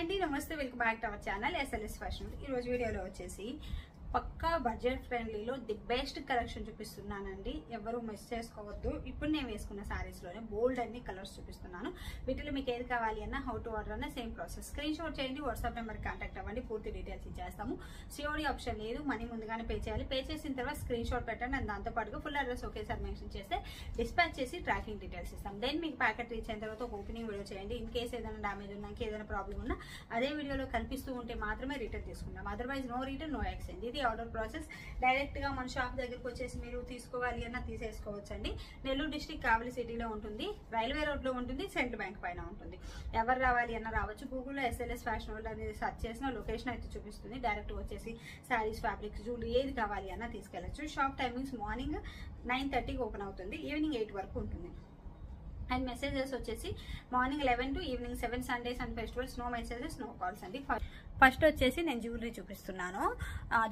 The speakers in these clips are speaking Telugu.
అండి నమస్తే welcome back to our channel SLS fashion. ఈ రోజు వీడియోలో వచ్చేసి పక్కా బడ్జెట్ ఫ్రెండ్లీలో ది బెస్ట్ కలెక్షన్ చూపిస్తున్నానండి. ఎవరు మిస్ చేసుకోవద్దు. ఇప్పుడు నేను వేసుకున్న సారీస్ లోనే బోల్డ్ అన్ని కలర్స్ చూపిస్తున్నాను. వీటిలో మీకు ఏది కావాలి అన్న హౌ టు ఆర్డర్ అన్న సేమ్ ప్రాసెస్. స్క్రీన్ షాట్ చేయండి, వాట్సాప్ నెంబర్ కాంటాక్ట్ అవ్వండి, పూర్తి డీటెయిల్స్ ఇచ్చేస్తాము. సిఓడి ఆప్షన్ లేదు, మనీ ముందుగానే పే చేయాలి. పే చేసిన తర్వాత స్క్రీన్ షాట్ పెట్టండి అండ్ దాంతో పాటుగా ఫుల్ అడ్రస్ ఒకేసారి మెన్షన్ చేస్తే డిస్పాచ్ చేసి ట్రాకింగ్ డీటెయిల్స్ ఇస్తాం. దెన్ మీకు ప్యాకెట్ రీచ్ అయిన తర్వాత ఒక ఓపెనింగ్ వీడియో చేయండి. ఇన్ కేసు ఏదైనా డ్యామేజ్ ఉన్నా ఏదైనా ప్రాబ్లం ఉన్నా అదే వీడియోలో కనిపిస్తూ ఉంటే మాత్రమే రిటర్న్ తీసుకుంటాం. Otherwise no return no exchange. ఇది ఆర్డర్ ప్రాసెస్. డైరెక్ట్ గా మన షాప్ దగ్గరకు వచ్చేసి మీరు తీసుకోవాలి అన్న తీసేసుకోవచ్చు అండి. నెల్లూరు డిస్ట్రిక్ట్ కావలి సిటీలో ఉంటుంది, రైల్వే రోడ్ లో ఉంటుంది, సెంట్రల్ బ్యాంక్ పైన ఉంటుంది. ఎవరు రావాలి అన్న రావచ్చు. గూగుల్లో ఎస్ఎల్ఎస్ ఫ్యాషన్ వరల్డ్ అనేది సెర్చ్ చేసిన లొకేషన్ అయితే చూపిస్తుంది. డైరెక్ట్ వచ్చేసి శారీస్, ఫ్యాబ్రిక్స్, జ్యువెలరీ ఏది కావాలి అన్న తీసుకెళ్లొచ్చు. షాప్ టైమింగ్స్ మార్నింగ్ 9:30కి ఓపెన్ అవుతుంది, ఈవినింగ్ 8 వరకు ఉంటుంది. అండ్ మెసేజెస్ వచ్చేసి morning 11 to evening 7, Sundays and festivals no messages no calls అండి. ఫస్ట్ వచ్చేసి నేను జ్యువెలరీ చూపిస్తున్నాను.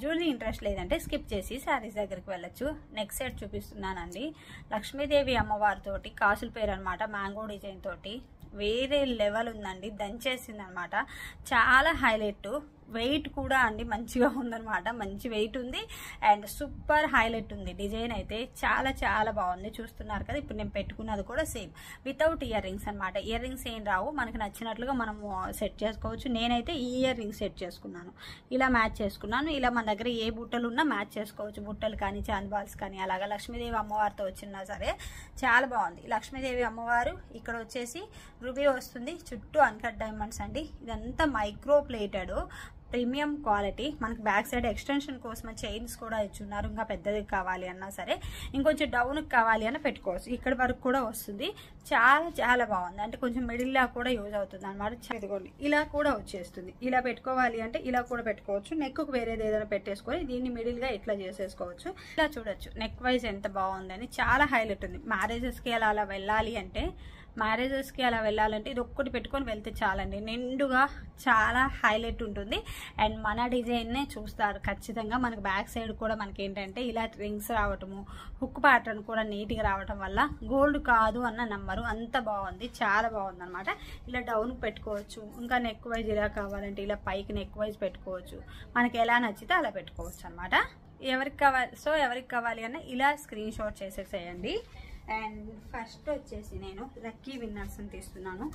జ్యువెలరీ ఇంట్రెస్ట్ లేదంటే స్కిప్ చేసి శారీస్ దగ్గరికి వెళ్ళొచ్చు. నెక్స్ట్ సెట్ చూపిస్తున్నానండి. లక్ష్మీదేవి అమ్మవారితోటి కాసుల పేరు అనమాట, మ్యాంగో డిజైన్ తోటి వేరే లెవెల్ ఉందండి. దంచేసింది అనమాట, చాలా హైలైట్. వెయిట్ కూడా అండి మంచిగా ఉందనమాట, మంచి వెయిట్ ఉంది అండ్ సూపర్ హైలైట్ ఉంది. డిజైన్ అయితే చాలా చాలా బాగుంది, చూస్తున్నారు కదా. ఇప్పుడు నేను పెట్టుకున్నది కూడా సేమ్ వితౌట్ ఇయర్ రింగ్స్ అనమాట. ఇయర్ రింగ్స్ ఏం రావు, మనకి నచ్చినట్లుగా మనము సెట్ చేసుకోవచ్చు. నేనైతే ఈ ఇయర్ రింగ్స్ సెట్ చేసుకున్నాను, ఇలా మ్యాచ్ చేసుకున్నాను. ఇలా మన దగ్గర ఏ బుట్టలు ఉన్నా మ్యాచ్ చేసుకోవచ్చు, బుట్టలు కానీ చాంద్బాల్స్ కానీ. అలాగా లక్ష్మీదేవి అమ్మవారితో వచ్చినా సరే చాలా బాగుంది. లక్ష్మీదేవి అమ్మవారు ఇక్కడ వచ్చేసి రూబీ వస్తుంది, చుట్టూ అన్కట్ డైమండ్స్ అండి. ఇదంతా మైక్రో ప్లేటెడ్ ప్రీమియం క్వాలిటీ. మనకి బ్యాక్ సైడ్ ఎక్స్టెన్షన్ కోసం చైన్స్ కూడా ఇచ్చున్నారు. ఇంకా పెద్దది కావాలి అన్నా సరే, ఇంకొంచెం డౌన్కి కావాలి అన్న పెట్టుకోవచ్చు. ఇక్కడ వరకు కూడా వస్తుంది, చాలా చాలా బాగుంది. అంటే కొంచెం మిడిల్లా కూడా యూజ్ అవుతుంది అనమాట. చదువుకోండి, ఇలా కూడా వచ్చేస్తుంది. ఇలా పెట్టుకోవాలి అంటే ఇలా కూడా పెట్టుకోవచ్చు. నెక్కు వేరేది ఏదైనా పెట్టేసుకొని దీన్ని మిడిల్గా ఇట్లా చేసేసుకోవచ్చు. ఇలా చూడొచ్చు నెక్ వైజ్ ఎంత బాగుందని, చాలా హైలైట్ ఉంది. మ్యారేజెస్కి అలా వెళ్ళాలి అంటే ఇది ఒక్కటి పెట్టుకొని వెళ్తే చాలండి, నిండుగా చాలా హైలైట్ ఉంటుంది. అండ్ మన డిజైన్నే చూస్తారు ఖచ్చితంగా. మనకు బ్యాక్ సైడ్ కూడా మనకి ఏంటంటే ఇలా రింగ్స్ రావటము, హుక్ ప్యాటర్న్ కూడా నీట్గా రావటం వల్ల గోల్డ్ కాదు అన్న నమ్మరు. అంత బాగుంది, చాలా బాగుంది అనమాట. ఇలా డౌన్ పెట్టుకోవచ్చు. ఇంకా నెక్ వైజ్ ఇలా కావాలంటే ఇలా పైకి నెక్ వైజ్ పెట్టుకోవచ్చు. మనకి ఎలా నచ్చితే అలా పెట్టుకోవచ్చు అనమాట. ఎవరికి కావాలి అన్న ఇలా స్క్రీన్ షాట్ చేసేసేయండి. అండ్ ఫస్ట్ వచ్చేసి నేను లక్కీ విన్నర్స్ అని తీస్తున్నాను.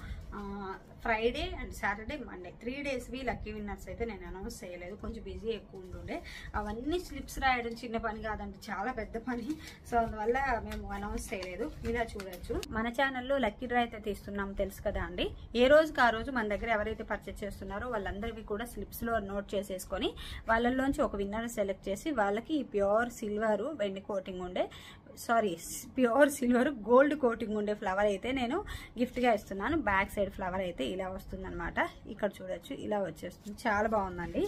ఫ్రైడే అండ్ సాటర్డే, మండే 3 డేస్వి లక్కీ విన్నర్స్ అయితే నేను అనౌన్స్ చేయలేదు, కొంచెం బిజీ ఎక్కువ ఉంటుండే. అవన్నీ స్లిప్స్ రాయడం చిన్న పని కాదంటే చాలా పెద్ద పని. సో అందువల్ల మేము అనౌన్స్ చేయలేదు. ఇలా చూడొచ్చు, మన ఛానల్లో లక్కీ డ్రా అయితే తీస్తున్నాం, తెలుసు కదా అండి. ఏ రోజుకి ఆ రోజు మన దగ్గర ఎవరైతే పర్చేస్ చేస్తున్నారో వాళ్ళందరివి కూడా స్లిప్స్లో నోట్ చేసేసుకొని వాళ్ళల్లోంచి ఒక విన్నర్ సెలెక్ట్ చేసి వాళ్ళకి ప్యూర్ సిల్వర్ వెండి కోటింగ్ ఉండే ప్యూర్ సిల్వర్ గోల్డ్ కోటింగ్ ఉండే ఫ్లవర్ అయితే నేను గిఫ్ట్గా ఇస్తున్నాను. బ్యాక్ సైడ్ ఫ్లవర్ అయితే ఇలా వస్తుందన్నమాట. ఇక్కడ చూడొచ్చు, ఇలా వచ్చేస్తుంది, చాలా బాగుందండి.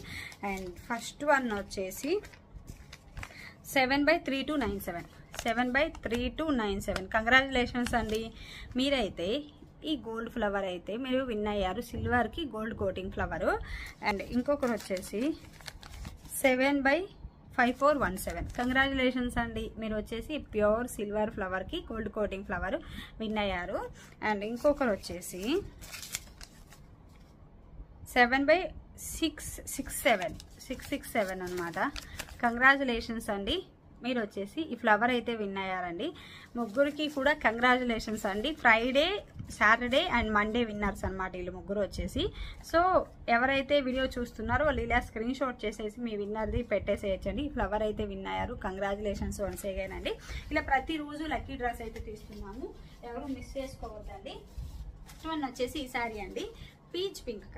అండ్ ఫస్ట్ వన్ వచ్చేసి 7/3297 7/3297. కంగ్రాచులేషన్స్ అండి, మీరైతే ఈ గోల్డ్ ఫ్లవర్ అయితే మీరు విన్ అయ్యారు, సిల్వర్కి గోల్డ్ కోటింగ్ ఫ్లవరు. అండ్ ఇంకొకరు వచ్చేసి 7/5417. కంగ్రాచులేషన్స్ అండి, మీరు వచ్చేసి ప్యూర్ సిల్వర్ ఫ్లవర్కి గోల్డ్ కోటింగ్ ఫ్లవర్ విన్ అయ్యారు. అండ్ ఇంకొకరు వచ్చేసి 7/667 అనమాట. కంగ్రాచులేషన్స్ అండి, మీరు వచ్చేసి ఈ ఫ్లవర్ అయితే విన్ అయ్యారండి. ముగ్గురికి కూడా కంగ్రాచులేషన్స్ అండి. Friday, Saturday and Monday winners అనమాట వీళ్ళు ముగ్గురు వచ్చేసి. సో ఎవరైతే వీడియో చూస్తున్నారో వాళ్ళు ఇలా స్క్రీన్ షాట్ చేసేసి మీ విన్నర్ది పెట్టేసేయచ్చండి. ఈ ఫ్లవర్ అయితే విన్ అయ్యారు, కంగ్రాచులేషన్స్ వన్స్ అగైన్ అండి. ఇలా ప్రతిరోజు లక్కీ డ్రాస్ అయితే తీస్తున్నాము, ఎవరు మిస్ చేసుకోవద్దండి. ఫస్ట్ వన్ వచ్చేసి ఈ శారీ అండి, పీచ్ పింక్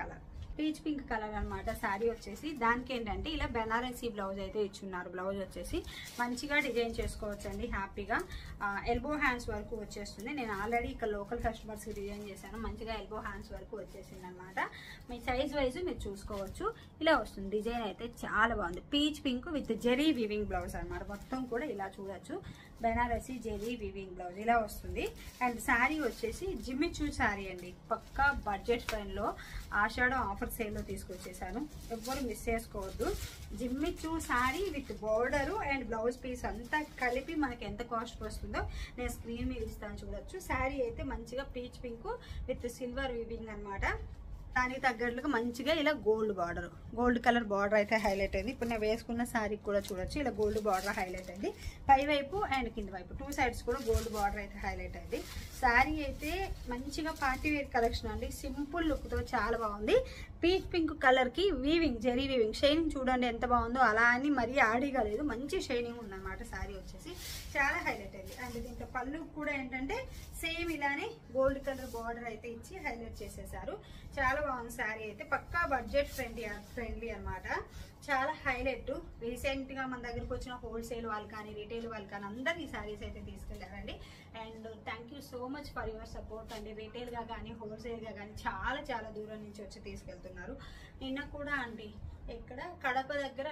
కలర్ అనమాట. శారీ వచ్చేసి దానికి ఏంటంటే ఇలా బెనారసీ బ్లౌజ్ అయితే ఇచ్చున్నారు. బ్లౌజ్ వచ్చేసి మంచిగా డిజైన్ చేసుకోవచ్చు అండి, హ్యాపీగా. ఎల్బో హ్యాండ్స్ వరకు వచ్చేస్తుంది. నేను ఆల్రెడీ ఇక్కడ లోకల్ కస్టమర్స్కి డిజైన్ చేశాను, మంచిగా ఎల్బో హ్యాండ్స్ వరకు వచ్చేసింది అనమాట. మీ సైజ్ వైజ్ మీరు చూసుకోవచ్చు. ఇలా వస్తుంది, డిజైన్ అయితే చాలా బాగుంది. Peach pink with zari weaving blouse అనమాట. మొత్తం కూడా ఇలా చూడొచ్చు, బెనారసీ జెరీ వివింగ్ బ్లౌజ్ ఇలా వస్తుంది. అండ్ శారీ వచ్చేసి జిమ్మిచూ శారీ అండి, పక్కా బడ్జెట్ ఫ్రెండ్లో ఆషాఢం ఆఫర్ సేల్లో తీసుకొచ్చేసాను, ఎవ్వరు మిస్ చేసుకోవద్దు. Jimmy Choo sari with border and blouse piece అంతా కలిపి మనకి ఎంత కాస్ట్ వస్తుందో నేను స్క్రీన్ మీద ఇస్తాను, చూడొచ్చు. శారీ అయితే మంచిగా peach pink with silver weaving అనమాట. దానికి తగ్గట్లుగా మంచిగా ఇలా గోల్డ్ కలర్ బార్డర్ అయితే హైలైట్ అయింది. ఇప్పుడు నేను వేసుకున్న శారీ కూడా చూడొచ్చు, ఇలా గోల్డ్ బార్డర్ హైలైట్ అయింది. పై వైపు అండ్ కింద వైపు 2 సైడ్స్ కూడా గోల్డ్ బార్డర్ అయితే హైలైట్ అయింది. శారీ అయితే మంచిగా పార్టీ వేర్ కలెక్షన్ అండి. సింపుల్ లుక్ తో చాలా బాగుంది. పీచ్ పింక్ కలర్ కి వీవింగ్, జరీ వీవింగ్, షైనింగ్ చూడండి ఎంత బాగుందో. అలా అని మరీ ఆడిగా లేదు, మంచి షైనింగ్ ఉందన్నమాట. శారీ వచ్చేసి చాలా హైలైట్ అయింది. అండ్ దీంట్లో పళ్ళు కూడా ఏంటంటే సేమ్ ఇలానే గోల్డ్ కలర్ బార్డర్ అయితే ఇచ్చి హైలైట్ చేసేసారు. చాలా బాగుంది శారీ అయితే. పక్కా బడ్జెట్ ఫ్రెండ్లీ అన్నమాట. చాలా హైలైట్. రీసెంట్ గా మన దగ్గరకు వచ్చిన హోల్సేల్ వాళ్ళు కానీ రీటైల్ వాళ్ళు కానీ అందరు ఈ శారీస్ అయితే తీసుకెళ్లారండి. And thank you so much for your support అండి. రీటైల్ గా కానీ హోల్సేల్ గా కానీ చాలా దూరం నుంచి వచ్చి తీసుకెళ్తున్నారు. నిన్న కూడా అండి ఇక్కడ కడప దగ్గర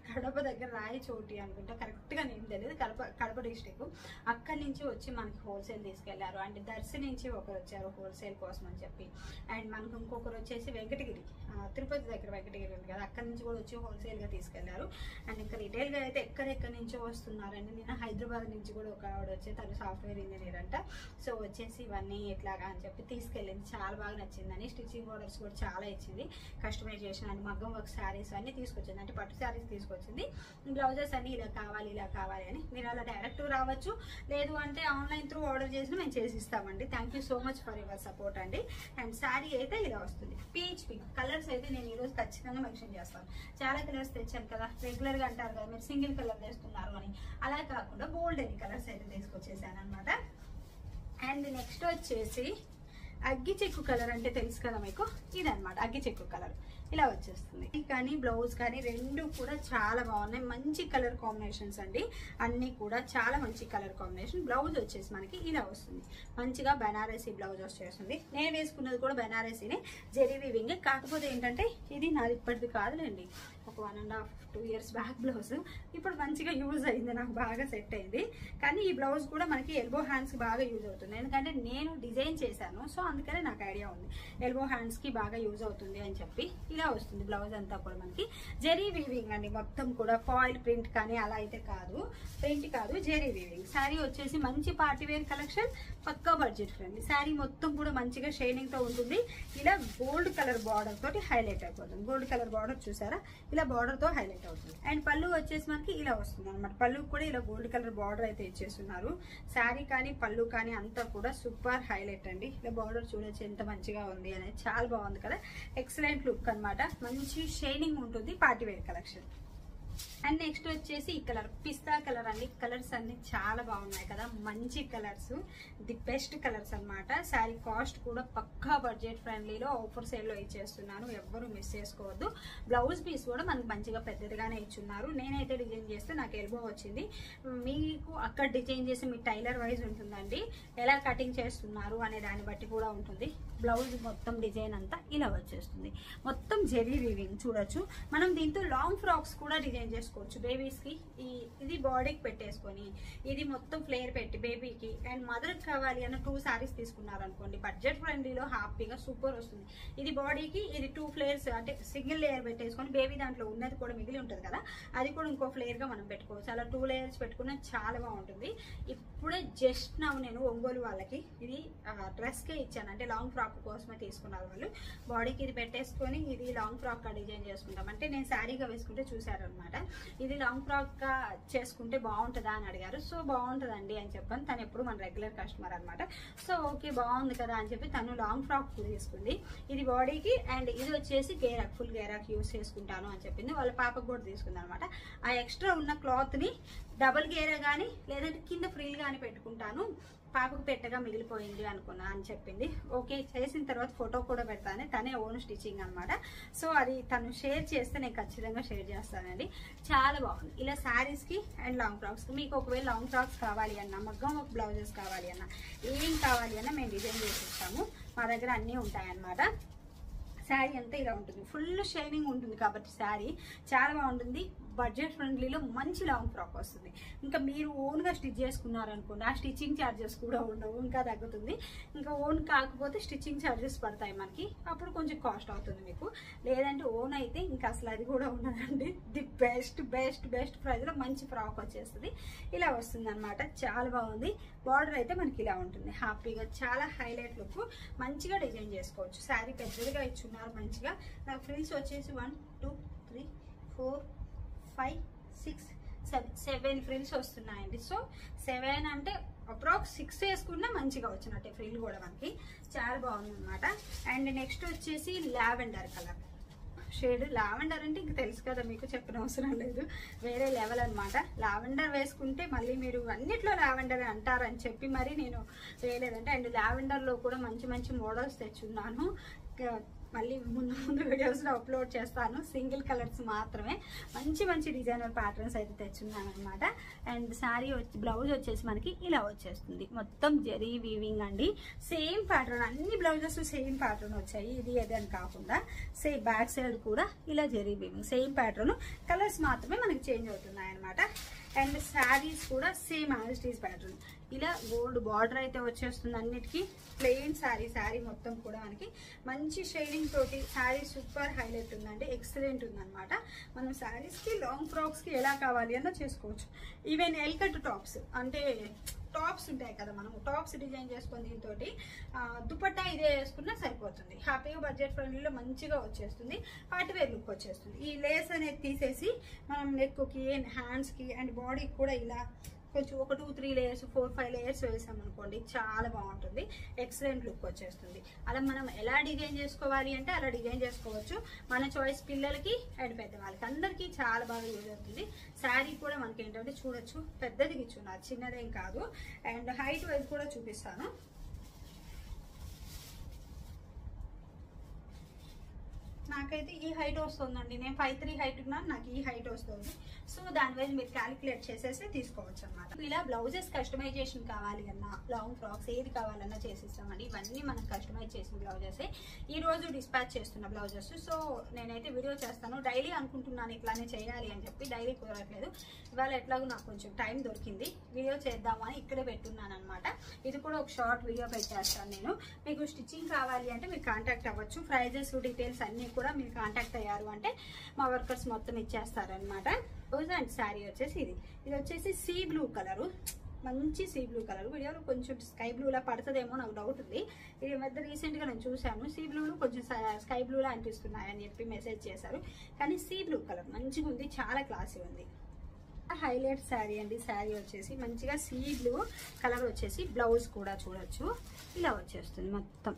కడప దగ్గర రాయచోటి అనుకుంటా, కరెక్ట్ గా నేను తెలియదు, కడప డిస్టిక్. అక్కడి నుంచి వచ్చి మనకి హోల్సేల్ తీసుకెళ్లారు. అండ్ దర్శి నుంచి ఒకరు వచ్చారు హోల్సేల్ కోసం అని చెప్పి. అండ్ మనకు ఇంకొకరు వచ్చేసి వెంకటగిరి, తిరుపతి దగ్గర వెంకటగిరి ఉంది కదా, అక్కడి నుంచి కూడా వచ్చి హోల్సేల్ గా తీసుకెళ్లారు. అండ్ ఇంకా రిటైల్ గా అయితే ఎక్కడెక్కడి నుంచో వస్తున్నారండి. నేను హైదరాబాద్ నుంచి కూడా ఒక ఆవిడ వచ్చి, తను సాఫ్ట్వేర్ ఇంజనీర్ అంట. సో వచ్చేసి ఇవన్నీ ఎట్లాగా అని చెప్పి తీసుకెళ్ళింది. చాలా బాగా నచ్చిందని. స్టిచ్చింగ్ ఆర్డర్స్ కూడా చాలా ఇచ్చింది. కస్టమైజేషన్ అని మగ్గం వర్క్ శారీస్ అన్ని తీసుకొచ్చింది. అంటే పట్టు శారీస్ తీసుకొచ్చింది. బ్లౌజెస్ అన్ని ఇలా కావాలి అని మీరు అలా డైరెక్ట్ రావచ్చు, లేదు అంటే ఆన్లైన్ త్రూ ఆర్డర్ చేసినా మేము చేసి ఇస్తామండి. Thank you so much for your support అండి. అండ్ శారీ అయితే ఇలా వస్తుంది. పీచ్ పింక్ కలర్స్ అయితే నేను ఈరోజు ఖచ్చితంగా మెన్షన్ చేస్తాను. చాలా కలర్స్ తెచ్చాను కదా, రెగ్యులర్ గా అంటారు కదా మీరు సింగిల్ కలర్ తెస్తున్నారు అని. అలా కాకుండా బోల్డ్ అని కలర్స్ అయితే తీసుకొచ్చేసాను అనమాట. అండ్ నెక్స్ట్ వచ్చేసి అగ్గి చెక్కు కలర్ అంటే తెలుసు కదా మీకు, ఇదనమాట అగ్గి చెక్కు కలర్. ఇలా వచ్చేస్తుంది. కానీ బ్లౌజ్ కానీ రెండు కూడా చాలా బాగున్నాయి. మంచి కలర్ కాంబినేషన్స్ అండి. అన్ని కూడా చాలా మంచి కలర్ కాంబినేషన్. బ్లౌజ్ వచ్చేసి మనకి ఇలా వస్తుంది. మంచిగా బెనారసీ బ్లౌజ్ వచ్చేస్తుంది. నేను వేసుకున్నది కూడా బెనారసీనే, జెరీ వీవింగ్. కాకపోతే ఏంటంటే ఇది నాది ఇప్పటిది కాదులేండి, ఒక 1.5-2 years బ్యాక్ బ్లౌజ్. ఇప్పుడు మంచిగా యూజ్ అయింది, నాకు బాగా సెట్ అయింది. కానీ ఈ బ్లౌజ్ కూడా మనకి ఎల్బో హ్యాండ్స్ కి బాగా యూజ్ అవుతుంది. ఎందుకంటే నేను డిజైన్ చేశాను, సో అందుకనే నాకు ఐడియా ఉంది ఎల్బో హ్యాండ్స్ కి బాగా యూజ్ అవుతుంది అని చెప్పి. ఇలా వస్తుంది బ్లౌజ్ అంతా కూడా మనకి జెరీ వీవింగ్ అండి. మొత్తం కూడా ఫాయిల్ ప్రింట్ కానీ అలా అయితే కాదు, ప్రింట్ కాదు, జెరీ వీవింగ్. శారీ వచ్చేసి మంచి పార్టీ వేర్ కలెక్షన్, పక్కా బడ్జెట్ ఫ్రెండ్లీ. శారీ మొత్తం కూడా మంచిగా షైనింగ్ తో ఉంటుంది. ఇలా గోల్డ్ కలర్ బార్డర్ తోటి హైలైట్ అయిపోతుంది. గోల్డ్ కలర్ బార్డర్ చూసారా, ఇలా బార్డర్ తో హైలైట్ అవుతుంది. అండ్ పళ్ళు వచ్చేసి మనకి ఇలా వస్తుంది అనమాట. పళ్ళు కూడా ఇలా గోల్డ్ కలర్ బార్డర్ అయితే ఇచ్చేస్తున్నారు. శారీ కానీ పళ్ళు కానీ అంతా కూడా సూపర్ హైలైట్ అండి. ఇలా బార్డర్ చూడొచ్చు ఎంత మంచిగా ఉంది అనేది. చాలా బాగుంది కదా, ఎక్సలెంట్ లుక్ అనమాట. మంచి షైనింగ్ ఉంటుంది, party wear collection. And next వచ్చేసి ఈ కలర్ పిస్తా కలర్ అండి. కలర్స్ అన్ని చాలా బాగున్నాయి కదా, మంచి కలర్స్, ది బెస్ట్ కలర్స్ అనమాట. శారీ కాస్ట్ కూడా పక్కా బడ్జెట్ ఫ్రెండ్లీలో ఆఫర్ సేల్ లో ఇచ్చేస్తున్నాను, ఎవ్వరు మిస్ చేసుకోవద్దు. బ్లౌజ్ పీస్ కూడా మనకు మంచిగా పెద్దదిగానే ఇచ్చున్నారు. నేనైతే డిజైన్ చేస్తే నాకు ఎల్బో వచ్చింది. మీకు అక్కడ డిజైన్ చేసి మీ టైలర్ వైజ్ ఉంటుందండి, ఎలా కటింగ్ చేస్తున్నారు అనే దాన్ని బట్టి కూడా ఉంటుంది. బ్లౌజ్ మొత్తం డిజైన్ అంతా ఇలా వచ్చేస్తుంది. మొత్తం జెరీ వీవింగ్ చూడొచ్చు. మనం దీంతో లాంగ్ ఫ్రాక్స్ కూడా డిజైన్ చేసుకోవచ్చు బేబీస్ కి. ఇది బాడీకి పెట్టేసుకొని ఇది మొత్తం ఫ్లేర్ పెట్టి బేబీకి అండ్ మదర్ కి కావాలి అన్న 2 సారీస్ తీసుకున్నారు అనుకోండి, బడ్జెట్ ఫ్రెండ్లీలో హ్యాపీగా సూపర్ వస్తుంది. ఇది బాడీకి, ఇది 2 ఫ్లేర్స్ అంటే సింగిల్ లేయర్ పెట్టేసుకొని బేబీ దాంట్లో ఉన్నది కూడా మిగిలి ఉంటుంది కదా, అది కూడా ఇంకో ఫ్లేర్ గా మనం పెట్టుకోవచ్చు. అలా 2 లేయర్స్ పెట్టుకున్నా చాలా బాగుంటుంది. ఇప్పుడే జస్ట్ నేను ఒంగోలు వాళ్ళకి ఇది డ్రెస్ కే ఇచ్చాను, అంటే లాంగ్ ఫ్రాక్ కోసమే తీసుకున్నారు వాళ్ళు. బాడీకి ఇది పెట్టేసుకొని ఇది లాంగ్ ఫ్రాక్ గా డిజైన్ చేసుకుంటాం. అంటే నేను శారీగా వేసుకుంటే చూసారనమాట, ఇది లాంగ్ ఫ్రాక్ గా చేసుకుంటే బాగుంటుందా అని అడిగారు. సో బాగుంటుందండి అని చెప్పాను. తను ఎప్పుడు మన రెగ్యులర్ కస్టమర్ అనమాట. సో ఓకే బాగుంది కదా అని చెప్పి తను లాంగ్ ఫ్రాక్ తీసుకుంది. ఇది బాడీకి అండ్ ఇది వచ్చేసి గేరాక్, ఫుల్ గేరాక్ యూజ్ చేసుకుంటాను అని చెప్పింది. వాళ్ళ పాపకు కూడా తీసుకుంది అనమాట. ఆ ఎక్స్ట్రా ఉన్న క్లాత్ ని డబుల్ గేరా కానీ లేదంటే కింద ఫ్రీల్ గానీ పెట్టుకుంటాను, పాపకు పెట్టగా మిగిలిపోయింది అనుకున్నా అని చెప్పింది. ఓకే చేసిన తర్వాత ఫోటో కూడా పెడతాను, తనే ఓన్ స్టిచ్చింగ్ అనమాట. సో అది తను షేర్ చేస్తే నేను ఖచ్చితంగా షేర్ చేస్తానండి. చాలా బాగుంది. ఇలా శారీస్ కి అండ్ లాంగ్ ఫ్రాక్స్ కి, మీకు ఒకవేళ లాంగ్ ఫ్రాక్స్ కావాలి అన్నా, మగ్గం ఒక బ్లౌజెస్ కావాలి అన్నా, ఏం కావాలి అన్నా మేము డిజైన్ చేసి ఇస్తాము. మా దగ్గర అన్నీ ఉంటాయన్నమాట. శారీ అంతా ఇలా ఉంటుంది, ఫుల్ షైనింగ్ ఉంటుంది కాబట్టి శారీ చాలా బాగుంటుంది. బడ్జెట్ ఫ్రెండ్లీలో మంచి లాంగ్ ఫ్రాక్ వస్తుంది. ఇంకా మీరు ఓన్గా స్టిచ్ చేసుకున్నారనుకోండి, ఆ స్టిచ్చింగ్ ఛార్జెస్ కూడా ఉండవు, ఇంకా తగ్గుతుంది. ఇంకా ఓన్ కాకపోతే స్టిచ్చింగ్ ఛార్జెస్ పడతాయి మనకి, అప్పుడు కొంచెం కాస్ట్ అవుతుంది మీకు. లేదంటే ఓన్ అయితే ఇంకా అసలు అది కూడా ఉండదండి. ది బెస్ట్ బెస్ట్ బెస్ట్ ప్రైస్లో మంచి ఫ్రాక్ వచ్చేస్తుంది. ఇలా వస్తుంది అనమాట, చాలా బాగుంది. బార్డర్ అయితే మనకి ఇలా ఉంటుంది, హ్యాపీగా చాలా హైలైట్ లుక్, మంచిగా డిజైన్ చేసుకోవచ్చు. శారీ పెద్దదిగా ఇచ్చున్నారు మంచిగా. నాకు ఫ్రిల్స్ వచ్చేసి 1 2 3 4 5 6 7 ఫ్రిల్స్ వస్తున్నాయండి. సో 7 అంటే అప్రాక్స్ 6 వేసుకున్నా మంచిగా వచ్చినట్టే ఫ్రిల్ కూడా మనకి. చాలా బాగుంది అనమాట. అండ్ నెక్స్ట్ వచ్చేసి లావెండర్ కలర్ షేడ్. లావెండర్ అంటే ఇంక తెలుసు కదా మీకు, చెప్పిన అవసరం లేదు, వేరే లెవెల్ అనమాట. లావెండర్ వేసుకుంటే మళ్ళీ మీరు అన్నిట్లో లావెండర్ అంటారని చెప్పి మరి నేను వేయలేదంటే. అండ్ లావెండర్లో కూడా మంచి మంచి మోడల్స్ తెచ్చున్నాను, మళ్ళీ ముందు వీడియోస్లో అప్లోడ్ చేస్తాను. సింగిల్ కలర్స్ మాత్రమే, మంచి మంచి డిజైనర్ ప్యాటర్న్స్ అయితే తెచ్చున్నాను అనమాట. అండ్ శారీ బ్లౌజ్ వచ్చేసి మనకి ఇలా వచ్చేస్తుంది, మొత్తం జరీ వీవింగ్ అండి. సేమ్ ప్యాటర్న్, అన్ని బ్లౌజెస్ సేమ్ ప్యాటర్న్ వచ్చాయి, ఇది ఏదని కాకుండా. సేమ్ బ్యాక్ సైడ్ కూడా ఇలా zari weaving, same pattern, colours మాత్రమే మనకి చేంజ్ అవుతున్నాయి అనమాట. అండ్ శారీస్ కూడా same as it is pattern. ఇలా గోల్డ్ బార్డర్ అయితే వచ్చేస్తుంది అన్నిటికీ. ప్లెయిన్ శారీ మొత్తం కూడా మనకి మంచి షేడింగ్ తోటి శారీ సూపర్ హైలైట్ ఉందండి, ఎక్సలెంట్ ఉందన్నమాట. మనం శారీస్కి లాంగ్ ఫ్రాక్స్కి ఎలా కావాలి అన్నా చేసుకోవచ్చు. ఈవెన్ ఎల్కట్ టాప్స్ అంటే టాప్స్ ఉంటాయి కదా, మనం టాప్స్ డిజైన్ చేసుకొని దీంతో దుపట్టా ఇదే వేసుకున్నా సరిపోతుంది. హ్యాపీగా బడ్జెట్ ఫ్రెండ్లీలో మంచిగా వచ్చేస్తుంది, పార్టీ వేర్ లుక్ వచ్చేస్తుంది. ఈ లేస్ అనేది తీసేసి మనం నెక్కి, హ్యాండ్స్కి అండ్ బాడీకి కూడా ఇలా కొంచెం ఒక 2 3 లేయర్స్ 4 5 లేయర్స్ వేసామనుకోండి, చాలా బాగుంటుంది, ఎక్సలెంట్ లుక్ వచ్చేస్తుంది. అలా మనం ఎలా డిజైన్ చేసుకోవాలి అంటే అలా డిజైన్ చేసుకోవచ్చు, మన చాయిస్. పిల్లలకి అండ్ పెద్దవాళ్ళకి అందరికీ చాలా బాగా యూజ్ అవుతుంది. శారీ కూడా మనకి ఏంటంటే చూడొచ్చు, పెద్దది ఇచ్చున్నారు, చిన్నదేం కాదు. అండ్ హైట్ వైజ్ కూడా చూపిస్తాను. నాకైతే ఈ హైట్ వస్తుందండి, నేను 5'3" హైట్ ఉన్నాను, నాకు ఈ హైట్ వస్తుంది. సో దాని వైజ్ మీరు క్యాలిక్యులేట్ చేసేసి తీసుకోవచ్చు అనమాట. ఇలా బ్లౌజెస్ కస్టమైజేషన్ కావాలి అన్నా, లాంగ్ ఫ్రాక్స్ ఏది కావాలన్నా చేసిస్తామండి. ఇవన్నీ మనం కస్టమైజ్ చేసిన బ్లౌజెసే, ఈ రోజు డిస్పాచ్ చేస్తున్న బ్లౌజెస్. సో నేనైతే వీడియో చేస్తాను, డైలీ అనుకుంటున్నాను ఇట్లానే చేయాలి అని చెప్పి, డైలీ కుదరట్లేదు. ఇవాళ ఎట్లాగో నాకు కొంచెం టైం దొరికింది, వీడియో చేద్దామని ఇక్కడే పెట్టున్నాను అనమాట. ఇది కూడా ఒక షార్ట్ వీడియో పెట్టేస్తాను నేను. మీకు స్టిచ్చింగ్ కావాలి అంటే మీరు కాంటాక్ట్ అవ్వచ్చు. ప్రైజెస్ డీటెయిల్స్ అన్ని కూడా మీరు కాంటాక్ట్ అయ్యారు అంటే మా వర్కర్స్ మొత్తం ఇచ్చేస్తారనమాట. అండ్ శారీ వచ్చేసి ఇది వచ్చేసి సీ బ్లూ కలరు, మంచి సీ బ్లూ కలర్. వీడియోలో కొంచెం స్కై బ్లూలా పడుతుందేమో నాకు డౌట్ ఉంది. ఇది మధ్య రీసెంట్గా నేను చూశాను, సీ బ్లూలు కొంచెం స్కై బ్లూలా అనిపిస్తున్నాయని చెప్పి మెసేజ్ చేశారు. కానీ సీ బ్లూ కలర్ మంచిగా ఉంది, చాలా క్లాసీ ఉంది. హైలైట్ శారీ అండి. శారీ వచ్చేసి మంచిగా సీ బ్లూ కలర్ వచ్చేసి బ్లౌజ్ కూడా చూడొచ్చు, ఇలా వచ్చేస్తుంది.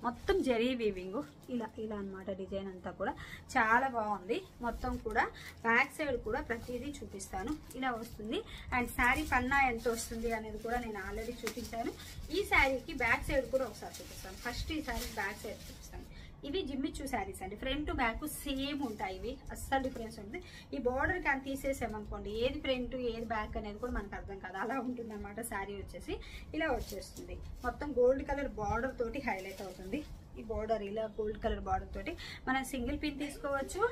మొత్తం జరీ వీవింగ్ ఇలా అన్నమాట. డిజైన్ అంతా కూడా చాలా బాగుంది. మొత్తం కూడా బ్యాక్ సైడ్ కూడా ప్రతిదీ చూపిస్తాను, ఇలా వస్తుంది. అండ్ శారీ పన్నా ఎంత వస్తుంది అనేది కూడా నేను ఆల్రెడీ చూపించాను. ఈ శారీకి బ్యాక్ సైడ్ కూడా ఒకసారి చూపిస్తాను. ఫస్ట్ ఈ శారీ బ్యాక్ సైడ్ చూపిస్తాను. ఇవి జిమ్మిచ్చు శారీస్ అండి, ఫ్రంట్ బ్యాక్ సేమ్ ఉంటాయి, ఇవి అస్సలు డిఫరెన్స్ ఉంటుంది. ఈ బార్డర్ కానీ తీసేసామనుకోండి, ఏది ఫ్రంట్ ఏది బ్యాక్ అనేది కూడా మనకు అర్థం కాదు, అలా ఉంటుంది అనమాట. శారీ వచ్చేసి ఇలా వచ్చేస్తుంది, మొత్తం గోల్డ్ కలర్ బార్డర్ తోటి హైలైట్ అవుతుంది. ఈ బార్డర్ ఇలా గోల్డ్ కలర్ బార్డర్ తోటి మనం సింగిల్ పిన్ తీసుకోవచ్చు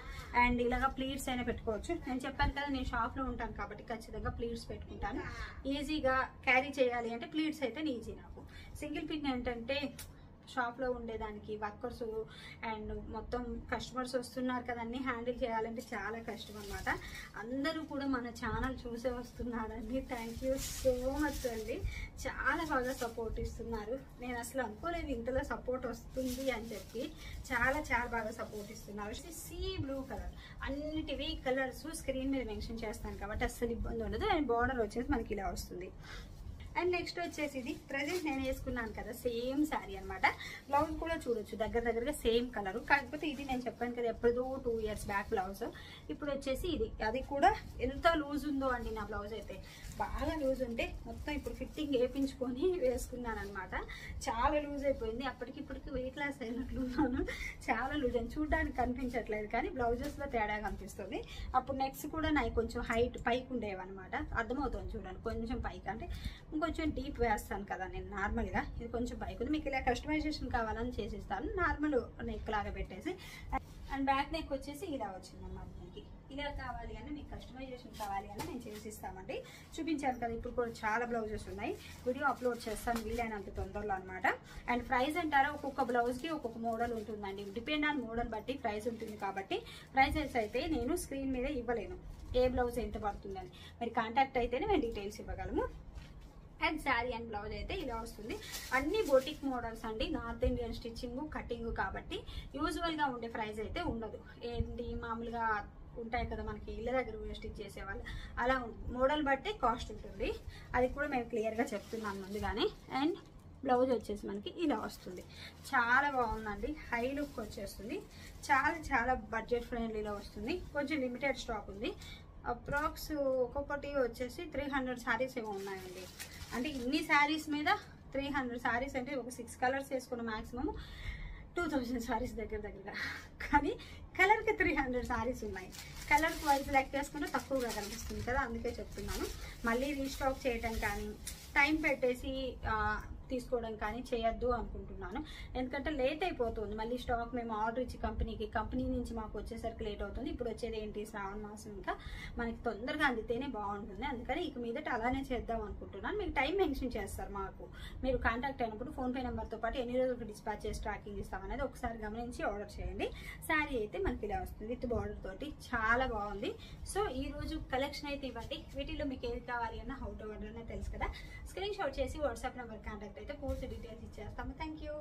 అండ్ ఇలాగా ప్లీట్స్ అయినా పెట్టుకోవచ్చు. నేను చెప్పాను కదా, నేను షాప్ లో ఉంటాను కాబట్టి ఖచ్చితంగా ప్లీట్స్ పెట్టుకుంటాను. ఈజీగా క్యారీ చేయాలి అంటే ప్లీట్స్ అయితే ఈజీ. నాకు సింగిల్ పిన్ ఏంటంటే షాప్లో ఉండేదానికి వర్కర్స్ అండ్ మొత్తం కస్టమర్స్ వస్తున్నారు కదా, అన్ని హ్యాండిల్ చేయాలంటే చాలా కష్టం అనమాట. అందరూ కూడా మన ఛానల్ చూసే వస్తున్నారండి, థ్యాంక్ యూ సో మచ్ అండి. చాలా బాగా సపోర్ట్ ఇస్తున్నారు. నేను అసలు అనుకోలేదు ఇంతలో సపోర్ట్ వస్తుంది అని చెప్పి, చాలా చాలా బాగా సపోర్ట్ ఇస్తున్నారు. సీ బ్లూ కలర్, అన్నిటివి కలర్స్ స్క్రీన్ మీద మెన్షన్ చేస్తాను కాబట్టి అస్సలు ఇబ్బంది ఉండదు. అండ్ బార్డర్ వచ్చేసి మనకి ఇలా వస్తుంది. అండ్ నెక్స్ట్ వచ్చేసి ఇది ప్రజెంట్ నేను వేసుకున్నాను కదా, సేమ్ శారీ అనమాట. బ్లౌజ్ కూడా చూడొచ్చు, దగ్గరగా సేమ్ కలర్. కాకపోతే ఇది నేను చెప్పాను కదా ఎప్పుడో 2 years బ్యాక్ బ్లౌజ్. ఇప్పుడు వచ్చేసి ఇది, అది కూడా ఎంత లూజ్ ఉందో అండి నా బ్లౌజ్ అయితే, బాగా లూజ్ ఉంటే మొత్తం ఇప్పుడు ఫిట్టింగ్ వేయించుకొని వేసుకున్నాను అనమాట. చాలా లూజ్ అయిపోయింది, అప్పటికిప్పటికి వెయిట్ లాస్ అయినట్లున్నాను. చాలా లూజ్ అని చూడడానికి కనిపించట్లేదు కానీ బ్లౌజెస్లో తేడా కనిపిస్తుంది. అప్పుడు నెక్స్ట్ కూడా నాకు కొంచెం హైట్ పైకి ఉండేవన్నమాట, అర్థమవుతుంది చూడండి, కొంచెం పైకి అంటే ఇంకొంచెం డీప్ వేస్తాను కదా నేను నార్మల్గా, ఇది కొంచెం పైకి ఉంది. మీకు ఇలా కస్టమైజేషన్ కావాలని చేసిస్తాను, నార్మల్ నెక్ లాగా పెట్టేసి. అండ్ బ్యాక్ నెక్ వచ్చేసి ఇలా వచ్చింది అన్నమాట మనకి. ఇలా కావాలి అని మీకు కస్టమైజేషన్ కావాలి అని నేను చేసి ఇస్తామండి. చూపించాను కదా, ఇప్పుడు కూడా చాలా బ్లౌజెస్ ఉన్నాయి. వీడియో అప్లోడ్ చేస్తాను వీలైనంత తొందరలో అనమాట. అండ్ ప్రైస్ అంటారా, ఒక్కొక్క బ్లౌజ్కి ఒక్కొక్క మోడల్ ఉంటుందండి. డిపెండ్ ఆన్ మోడల్ బట్టి ప్రైస్ ఉంటుంది కాబట్టి ప్రైసెస్ అయితే నేను స్క్రీన్ మీద ఇవ్వలేను, ఏ బ్లౌజ్ ఎంత పడుతుందని. మరి కాంటాక్ట్ అయితేనే మేము డీటెయిల్స్ ఇవ్వగలము. అండ్ శారీ అండ్ బ్లౌజ్ అయితే ఇలా వస్తుంది. అన్ని బొటిక్ మోడల్స్ అండి, నార్త్ ఇండియన్ స్టిచ్చింగ్ కటింగ్ కాబట్టి యూజువల్గా ఉండే ప్రైస్ అయితే ఉండదు. ఏంటి మామూలుగా ఉంటాయి కదా మనకి ఇళ్ళ దగ్గర స్టిచ్ చేసేవాళ్ళు, అలా మోడల్ బట్టి కాస్ట్ ఉంటుంది. అది కూడా మేము క్లియర్గా చెప్తున్నాం ముందుగానే. అండ్ బ్లౌజ్ వచ్చేసి మనకి ఇలా వస్తుంది. చాలా బాగుందండి, హై లుక్ వచ్చేస్తుంది. చాలా చాలా బడ్జెట్ ఫ్రెండ్లీలో వస్తుంది. కొంచెం లిమిటెడ్ స్టాక్ ఉంది. అప్రాక్స్ ఒక్కొక్కటి వచ్చేసి 300 శారీస్ ఏమో ఉన్నాయండి. అంటే ఇన్ని శారీస్ మీద 300 శారీస్ అంటే ఒక 6 కలర్స్ వేసుకున్న మ్యాక్సిమం 2000 శారీస్ దగ్గరగా. కానీ కలర్కి 300 శారీస్ ఉన్నాయి. కలర్కి వైజ్ లెక్క వేసుకుంటే తక్కువగా కనిపిస్తుంది కదా, అందుకే చెప్తున్నాను. మళ్ళీ రీస్టాక్ చేయటం కానీ టైం పెట్టేసి తీసుకోవడం కానీ చేయొద్దు అనుకుంటున్నాను. ఎందుకంటే లేట్ అయిపోతుంది. మళ్ళీ స్టాక్ మేము ఆర్డర్ ఇచ్చి కంపెనీ నుంచి మాకు వచ్చేసరికి లేట్ అవుతుంది. ఇప్పుడు వచ్చేది ఏంటి, శ్రావణ మాసం, ఇంకా మనకి తొందరగా అందితేనే బాగుంటుంది. అందుకని ఇక మీదట అలానే చేద్దాం అనుకుంటున్నాను. మీకు టైం మెన్షన్ చేస్తారు మాకు. మీరు కాంటాక్ట్ అయినప్పుడు ఫోన్పే నెంబర్తో పాటు ఎన్ని రోజులకు డిస్పాచ్ చేసి ట్రాకింగ్ ఇస్తామనేది ఒకసారి గమనించి ఆర్డర్ చేయండి. శారీ అయితే మనకి ఇలా వస్తుంది విత్ బార్డర్ తోటి, చాలా బాగుంది. సో ఈ రోజు కలెక్షన్ అయితే ఇవ్వండి. వీటిలో మీకు ఏది కావాలి అన్న హౌ టు ఆర్డర్ అనే తెలుసు కదా, స్క్రీన్ షాట్ చేసి వాట్సాప్ నెంబర్ కాంటాక్ట్ అయితే పూర్తి డీటెయిల్స్ ఇచ్చేస్తాము. Thank you.